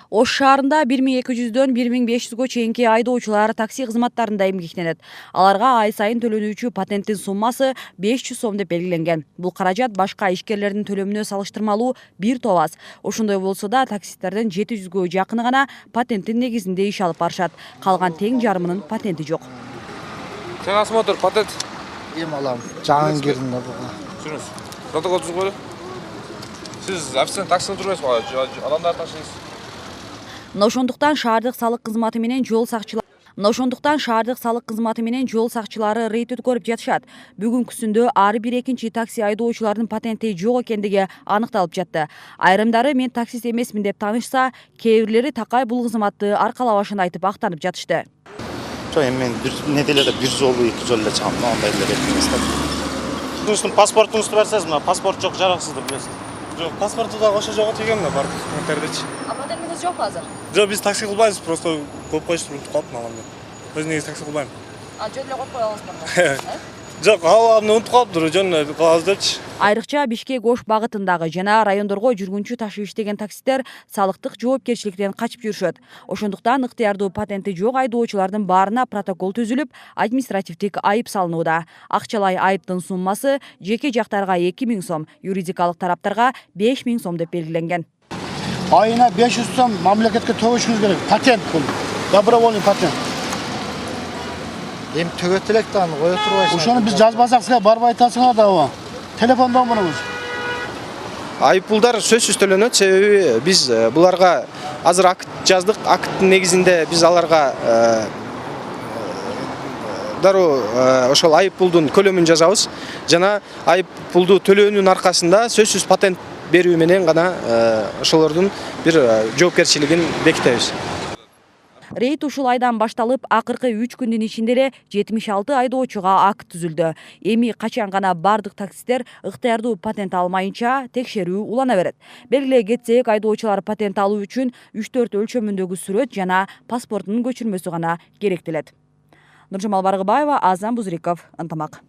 Ош шаарында 1200-дөн 1500-гө чейинки айдоочулар такси кызматтарында эмгектенет. Аларга ай сайын төлөнүүчү патенттин суммасы 500 сом деп белгиленген. Бул каражат башка ишкерлердин төлөмүнө салыштырмалуу бир топ аз. Ошондой болсо да таксисттердин 700гө жакыны гана патенттин негизинде иш алып барышат. Калган тең жарымынын патенти жок. Тең осмотр патент. Эм алам. Жаангиринде буга. Жүрүңүз. Протокол түзүп койду. Сиз официант таксиде турбайсызбы? Адамдар ташыйсыз. Ошондуктан шаардык салык кызматы менен жол сакчылары рейд өткөрүп жатышат. Бүгүнкүсүндө ар бир экинчи такси айдоочулардын патенти жок экендиги аныкталып жатты. Айрымдары мен таксист эмесмин деп таанышса, кээ бирлери такай бул кызматты аркалабашын айтып актанып жатышты. Мен бир неделеде бир жолу, эки жолу эле чыгам, андай эле эмес да. Сиздин паспортуңузду берсеңиз, мына паспорт жок, жараксыз деп билесиз. Жок, паспорту да ошо жого тийген да бар документтердечи. А патентиңиз жокпу азыр? Жок, биз такси кылбайбыз, просто коюп коюштуп унутуп калыптым аламын. Өзү негизи такси кылбайм. Жөн эле коюп кое аласызбы? Жок, абалымды унутуп калыптыр, жөн эле кылабыз депчи. Айрыкча Бишкек-Ош багытындагы жана райондорго жүргүнчү ташып иштеген таксисттер салыктык жоопкерчиликтен качып жүрүшөт. Ошондуктан ыктыярдуу патенти жок айдоочулардын баарына протокол түзүлүп, административдик айып салынууда. Акчалай айыптын суммасы жеке жактарга 2000 сом, юридикалык тараптарга 5000 сом деп белгиленген. Айына 500 сом мамлекетке төлөшүңүз керек. Патент бул. Добровольный патент. Эми төгөт элек да аны кое турбайсың. Ошону биз жазбасак силер барып айтасыңар да. Телефондон мунуңуз. Айыппулдар сөзсүз төлөнөт, себеби биз буларга азыр акт жаздык. Акттын негизинде биз аларга дароо ошол айыппулдун көлөмүн жазабыз. Жана айыппулду төлөөнүн аркасында сөзсүз патент берүү менен гана ошолордун бир жоопкерчилигин бекитебиз. Рейд ушул айдан башталып, акыркы 3 күндүн ичинде эле 76 айдоочуга акт түзүлдү. Эми качан гана бардык таксисттер ыктыярдуу патент алмайынча текшерүү улана берет. Белгилей кетсек, айдоочулар патент алуу үчүн 3-4 өлчөмүндөгү сүрөт жана паспортунун көчүрмөсү гана керектелет. Нуржамал Баргыбаева, Азам Бузриков, Ынтымак.